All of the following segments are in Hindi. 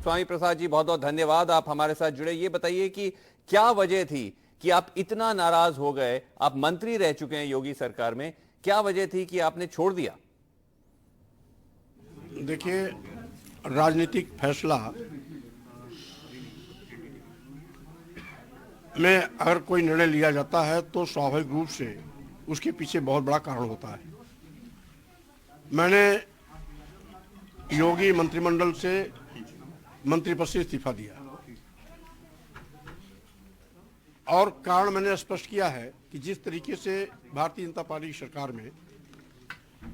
स्वामी प्रसाद जी, बहुत बहुत धन्यवाद, आप हमारे साथ जुड़े। ये बताइए कि क्या वजह थी कि आप इतना नाराज हो गए? आप मंत्री रह चुके हैं योगी सरकार में, क्या वजह थी कि आपने छोड़ दिया? देखिए, राजनीतिक फैसला में अगर कोई निर्णय लिया जाता है तो स्वाभाविक रूप से उसके पीछे बहुत बड़ा कारण होता है। मैंने योगी मंत्रिमंडल से मंत्री पद से इस्तीफा दिया और कारण मैंने स्पष्ट किया है कि जिस तरीके से भारतीय जनता पार्टी की सरकार में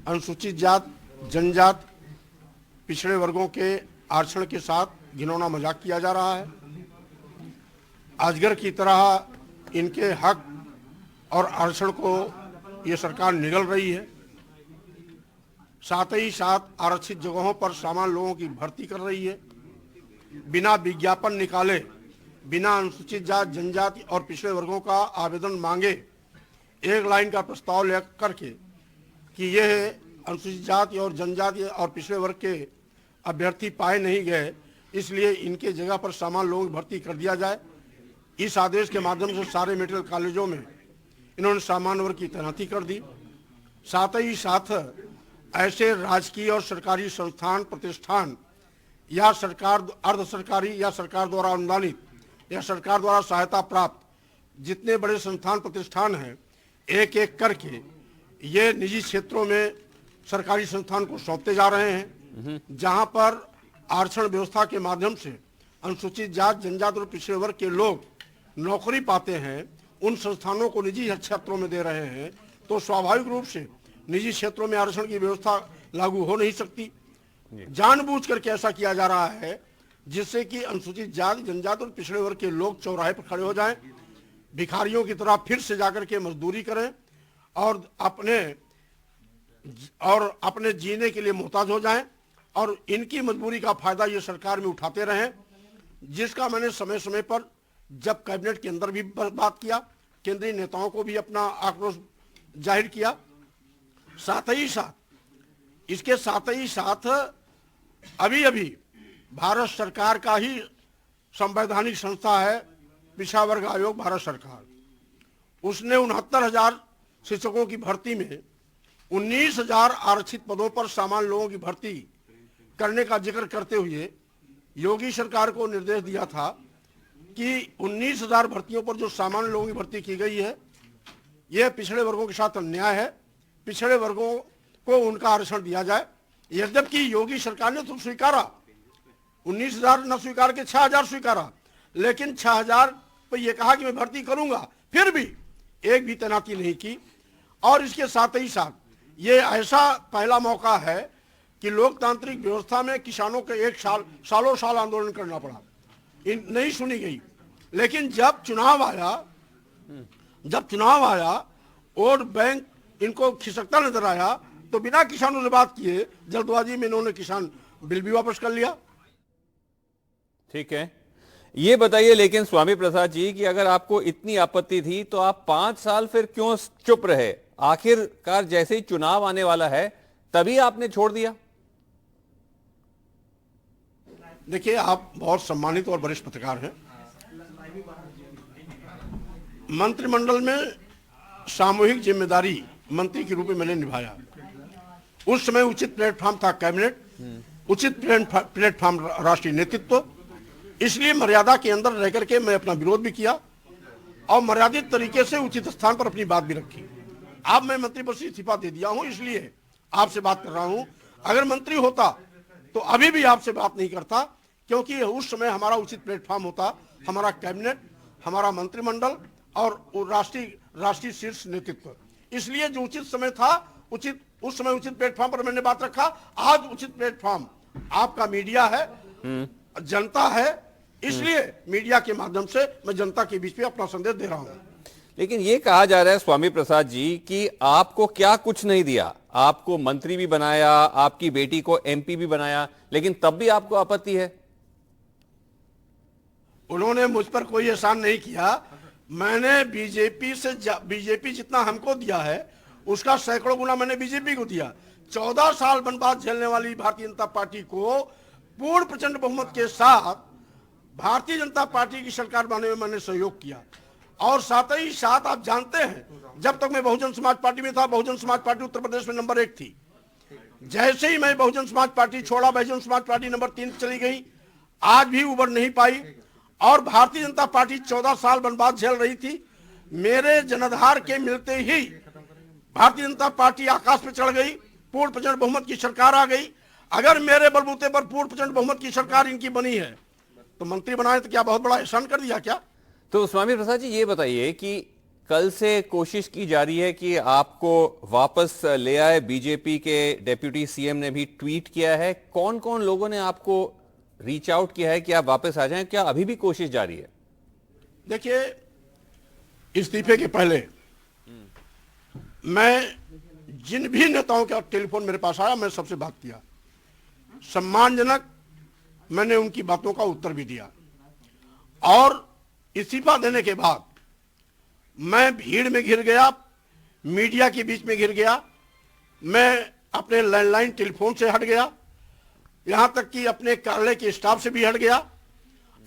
अनुसूचित जात, जनजात, पिछड़े वर्गों के आरक्षण के साथ घिनौना मजाक किया जा रहा है, अजगर की तरह इनके हक और आरक्षण को ये सरकार निगल रही है, साथ ही साथ आरक्षित जगहों पर सामान्य लोगों की भर्ती कर रही है, बिना विज्ञापन निकाले, बिना अनुसूचित जात, जनजाति और पिछड़े वर्गों का आवेदन मांगे एक लाइन का प्रस्ताव लेकर करके कि यह अनुसूचित जाति और जनजाति और पिछड़े वर्ग के अभ्यर्थी पाए नहीं गए, इसलिए इनके जगह पर सामान्य लोगों की भर्ती कर दिया जाए। इस आदेश के माध्यम से सारे मेडिकल कॉलेजों में इन्होंने सामान्य वर्ग की तैनाती कर दी। साथ ही साथ ऐसे राजकीय और सरकारी संस्थान, प्रतिष्ठान या सरकार अर्ध सरकारी या सरकार द्वारा अनुदानित या सरकार द्वारा सहायता प्राप्त जितने बड़े संस्थान प्रतिष्ठान हैं, एक एक करके ये निजी क्षेत्रों में सरकारी संस्थान को सौंपते जा रहे हैं, जहां पर आरक्षण व्यवस्था के माध्यम से अनुसूचित जात, जनजाति और पिछड़े वर्ग के लोग नौकरी पाते हैं, उन संस्थानों को निजी क्षेत्रों में दे रहे हैं, तो स्वाभाविक रूप से निजी क्षेत्रों में आरक्षण की व्यवस्था लागू हो नहीं सकती। जानबूझकर के ऐसा किया जा रहा है जिससे कि अनुसूचित जाति, जनजाति और पिछड़े वर्ग के लोग चौराहे पर खड़े हो जाएं, भिखारियों की तरह फिर से जाकर के मजदूरी करें और अपने जीने के लिए मोहताज हो जाएं और इनकी मजबूरी का फायदा ये सरकार में उठाते रहें, जिसका मैंने समय समय पर जब कैबिनेट के अंदर भी बात किया, केंद्रीय नेताओं को भी अपना आक्रोश जाहिर किया। साथ ही साथ इसके साथ ही साथ अभी भारत सरकार का ही संवैधानिक संस्था है पिछड़ा वर्ग आयोग भारत सरकार, उसने 69,000 शिक्षकों की भर्ती में 19,000 आरक्षित पदों पर सामान्य लोगों की भर्ती करने का जिक्र करते हुए योगी सरकार को निर्देश दिया था कि 19,000 भर्तियों पर जो सामान्य लोगों की भर्ती की गई है, यह पिछड़े वर्गों के साथ अन्याय है, पिछड़े वर्गों को उनका आरक्षण दिया जाए। यद्यपि योगी सरकार ने तो स्वीकारा, 19,000 न स्वीकार के 6,000 स्वीकारा, लेकिन 6,000 पर यह कहा कि मैं भर्ती करूंगा, फिर भी एक भी तैनाती नहीं की। और इसके साथ ही साथ ये ऐसा पहला मौका है कि लोकतांत्रिक व्यवस्था में किसानों के एक सालों साल आंदोलन करना पड़ा, नहीं सुनी गई। लेकिन जब चुनाव आया वोट बैंक इनको खिसकता नजर आया, तो बिना किसानों से बात किए जल्दबाजी में इन्होंने किसान बिल भी वापस कर लिया। ठीक है, ये बताइए लेकिन स्वामी प्रसाद जी कि अगर आपको इतनी आपत्ति थी तो आप 5 साल फिर क्यों चुप रहे? आखिरकार जैसे ही चुनाव आने वाला है तभी आपने छोड़ दिया। देखिए, आप बहुत सम्मानित और वरिष्ठ पत्रकार हैं। मंत्रिमंडल में सामूहिक जिम्मेदारी मंत्री के रूप में मैंने निभाया। उस समय उचित प्लेटफॉर्म था कैबिनेट, उचित प्लेटफॉर्म राष्ट्रीय नेतृत्व, इसलिए मर्यादा के अंदर रह करके मैं अपना विरोध भी किया और मर्यादित तरीके से उचित स्थान पर अपनी बात भी रखी। अब मैं मंत्री पद से इस्तीफा दे दिया हूं, इसलिए आपसे बात कर रहा हूं। अगर मंत्री होता तो अभी भी आपसे बात नहीं करता, क्योंकि उस समय हमारा उचित प्लेटफॉर्म होता, हमारा कैबिनेट, हमारा मंत्रिमंडल और राष्ट्रीय शीर्ष नेतृत्व। इसलिए जो उचित समय था, उस समय उचित प्लेटफॉर्म पर मैंने बात रखा। आज उचित प्लेटफॉर्म आपका मीडिया है, जनता है, इसलिए मीडिया के माध्यम से मैं जनता के बीच में अपना संदेश दे रहा हूं। लेकिन ये कहा जा रहा है स्वामी प्रसाद जी कि आपको क्या कुछ नहीं दिया, आपको मंत्री भी बनाया, आपकी बेटी को एमपी भी बनाया, लेकिन तब भी आपको आपत्ति है। उन्होंने मुझ पर कोई एहसान नहीं किया। मैंने बीजेपी जितना हमको दिया है उसका सैकड़ों गुना मैंने बीजेपी को दिया। 14 साल वनवास झेलने वाली भारतीय जनता पार्टी को पूर्ण प्रचंड बहुमत के साथ भारतीय जनता पार्टी की सरकार बनाने में मैंने सहयोग किया। और साथ ही साथ आप जानते हैं, जब तक मैं बहुजन समाज पार्टी में था, बहुजन समाज पार्टी उत्तर प्रदेश में नंबर 1 थी। जैसे ही मैं बहुजन समाज पार्टी छोड़ा, बहुजन समाज पार्टी नंबर 3 चली गई, आज भी उबर नहीं पाई। और भारतीय जनता पार्टी 14 साल वनवास झेल रही थी। मेरे जनाधार के मिलते ही भारतीय जनता पार्टी आकाश में चढ़ गई, पूर्ण प्रचंड बहुमत की सरकार आ गई। अगर मेरे बलबूते पर पूर्ण प्रचंड बहुमत की सरकार इनकी बनी है तो मंत्री बनाए तो क्या बहुत बड़ा एहसान कर दिया क्या? तो स्वामी प्रसाद जी, ये बताइए कि कल से कोशिश की जा रही है कि आपको वापस ले आए। बीजेपी के डेप्यूटी सीएम ने भी ट्वीट किया है। कौन कौन लोगों ने आपको रीच आउट किया है कि आप वापस आ जाएं? क्या अभी भी कोशिश जारी है? देखिए, इस्तीफे के पहले मैं जिन भी नेताओं का टेलीफोन मेरे पास आया, मैं सबसे बात किया। सम्मानजनक मैंने उनकी बातों का उत्तर भी दिया। और इस्तीफा देने के बाद मैं भीड़ में घिर गया, मीडिया के बीच में घिर गया, मैं अपने लैंडलाइन टेलीफोन से हट गया, यहां तक कि अपने कार्यालय के स्टाफ से भी हट गया।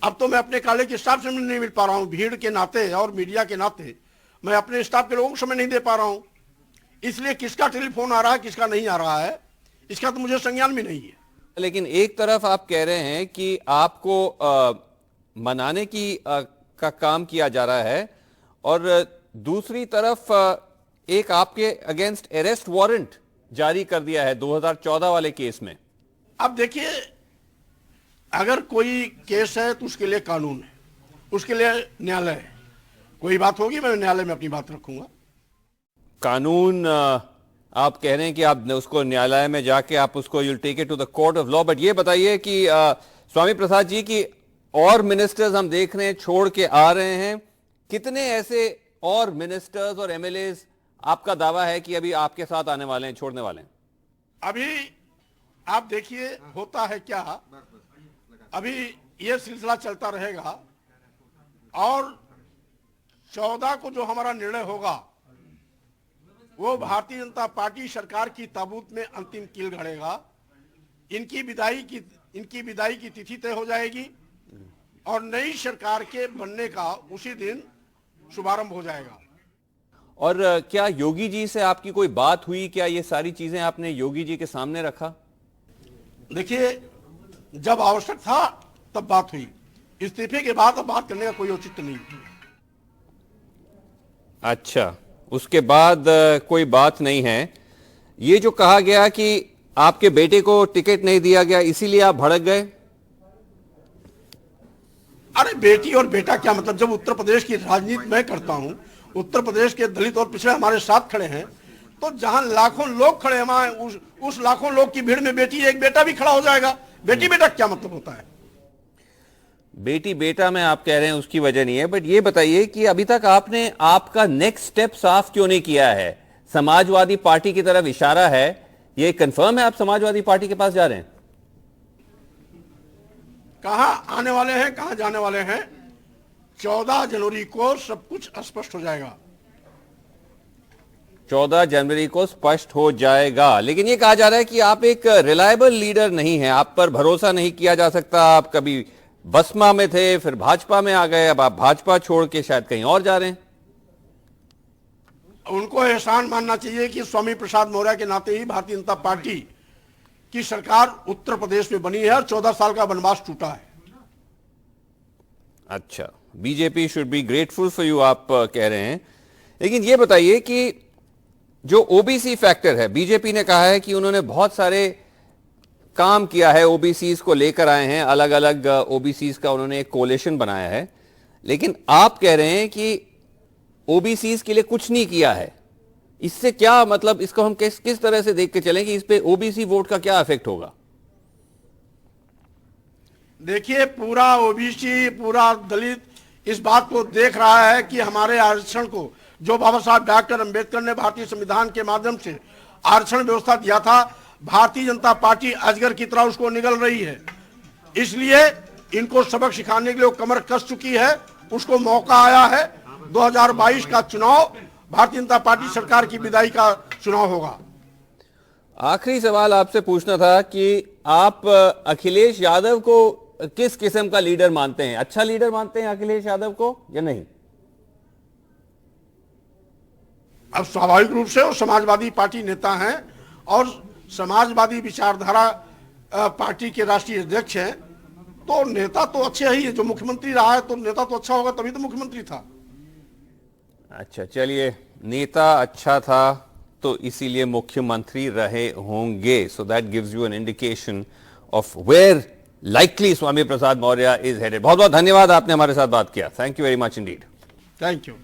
अब तो मैं अपने कार्यालय के स्टाफ से नहीं मिल पा रहा हूं, भीड़ के नाते और मीडिया के नाते मैं अपने स्टाफ के लोगों को समय नहीं दे पा रहा हूं। इसलिए किसका टेलीफोन आ रहा है, किसका नहीं आ रहा है, इसका तो मुझे संज्ञान भी नहीं है। लेकिन एक तरफ आप कह रहे हैं कि आपको मनाने की का काम किया जा रहा है, और दूसरी तरफ एक आपके अगेंस्ट अरेस्ट वारंट जारी कर दिया है 2014 वाले केस में। अब देखिए, अगर कोई केस है तो उसके लिए कानून है, उसके लिए न्यायालय है। कोई बात होगी मैं न्यायालय में अपनी बात रखूंगा। कानून आप कह रहे हैं कि आप उसको न्यायालय में जाके आप उसको you'll take it to the court of law. But ये बताइए कि स्वामी प्रसाद जी की और मिनिस्टर्स हम देख रहे हैं छोड़ के आ रहे हैं। कितने ऐसे और मिनिस्टर्स और एमएलएज आपका दावा है कि अभी आपके साथ आने वाले हैं, छोड़ने वाले हैं? अभी आप देखिए होता है क्या, अभी ये सिलसिला चलता रहेगा और 14 को जो हमारा निर्णय होगा वो भारतीय जनता पार्टी सरकार की ताबूत में अंतिम कील गड़ेगा। इनकी विदाई की तिथि तय हो जाएगी और नई सरकार के बनने का उसी दिन शुभारंभ हो जाएगा। और क्या योगी जी से आपकी कोई बात हुई? क्या ये सारी चीजें आपने योगी जी के सामने रखा? देखिए, जब आवश्यक था तब बात हुई, इस्तीफे के बाद अब बात करने का कोई औचित्य नहीं। अच्छा, उसके बाद कोई बात नहीं है। ये जो कहा गया कि आपके बेटे को टिकट नहीं दिया गया इसीलिए आप भड़क गए। अरे बेटी और बेटा क्या मतलब? जब उत्तर प्रदेश की राजनीति मैं करता हूं, उत्तर प्रदेश के दलित और पिछड़े हमारे साथ खड़े हैं, तो जहां लाखों लोग खड़े हैं उस लाखों लोग की भीड़ में बेटी एक बेटा भी खड़ा हो जाएगा। बेटी बेटा क्या मतलब होता है? बेटी बेटा में आप कह रहे हैं उसकी वजह नहीं है। बट ये बताइए कि अभी तक आपने आपका नेक्स्ट स्टेप साफ क्यों नहीं किया है? समाजवादी पार्टी की तरफ इशारा है, ये कंफर्म है आप समाजवादी पार्टी के पास जा रहे हैं? कहां आने वाले हैं, कहां जाने वाले हैं, 14 जनवरी को सब कुछ स्पष्ट हो जाएगा। 14 जनवरी को स्पष्ट हो जाएगा। लेकिन ये कहा जा रहा है कि आप एक रिलायबल लीडर नहीं हैं, आप पर भरोसा नहीं किया जा सकता। आप कभी बसपा में थे, फिर भाजपा में आ गए, अब आप भाजपा छोड़ के शायद कहीं और जा रहे हैं। उनको एहसान मानना चाहिए कि स्वामी प्रसाद मौर्य के नाते ही भारतीय जनता पार्टी की सरकार उत्तर प्रदेश में बनी है और 14 साल का वनवास टूटा है। अच्छा, BJP should be grateful for you आप कह रहे हैं। लेकिन ये बताइए कि जो ओबीसी फैक्टर है, बीजेपी ने कहा है कि उन्होंने बहुत सारे काम किया है, ओबीसीज को लेकर आए हैं, अलग अलग ओबीसीज का उन्होंने एक कोalition बनाया है। लेकिन आप कह रहे हैं कि ओबीसीज के लिए कुछ नहीं किया है। इससे क्या मतलब, इसको हम किस तरह से देख के चलें कि इस पे ओबीसी वोट का क्या इफेक्ट होगा? देखिए, पूरा ओबीसी, पूरा दलित इस बात को देख रहा है कि हमारे आरक्षण को, जो बाबा साहब डॉक्टर अंबेडकर ने भारतीय संविधान के माध्यम से आरक्षण व्यवस्था दिया था, भारतीय जनता पार्टी अजगर की तरह उसको निगल रही है। इसलिए इनको सबक सिखाने के लिए कमर कस चुकी है। उसको मौका आया है। 2022 का चुनाव भारतीय जनता पार्टी सरकार की विदाई का चुनाव होगा। आखिरी सवाल आपसे पूछना था कि आप अखिलेश यादव को किस किस्म का लीडर मानते हैं? अच्छा लीडर मानते हैं अखिलेश यादव को या नहीं? अब स्वाभाविक रूप से वो समाजवादी पार्टी नेता हैं और समाजवादी विचारधारा पार्टी के राष्ट्रीय अध्यक्ष हैं, तो नेता तो अच्छे ही है। जो मुख्यमंत्री रहा है तो नेता तो अच्छा होगा, तभी तो मुख्यमंत्री था। अच्छा, चलिए, नेता अच्छा था तो इसीलिए मुख्यमंत्री रहे होंगे। So that gives you an indication of where likely Swami Prasad Maurya is headed. बहुत बहुत धन्यवाद, आपने हमारे साथ बात किया। Thank you very much indeed. Thank you.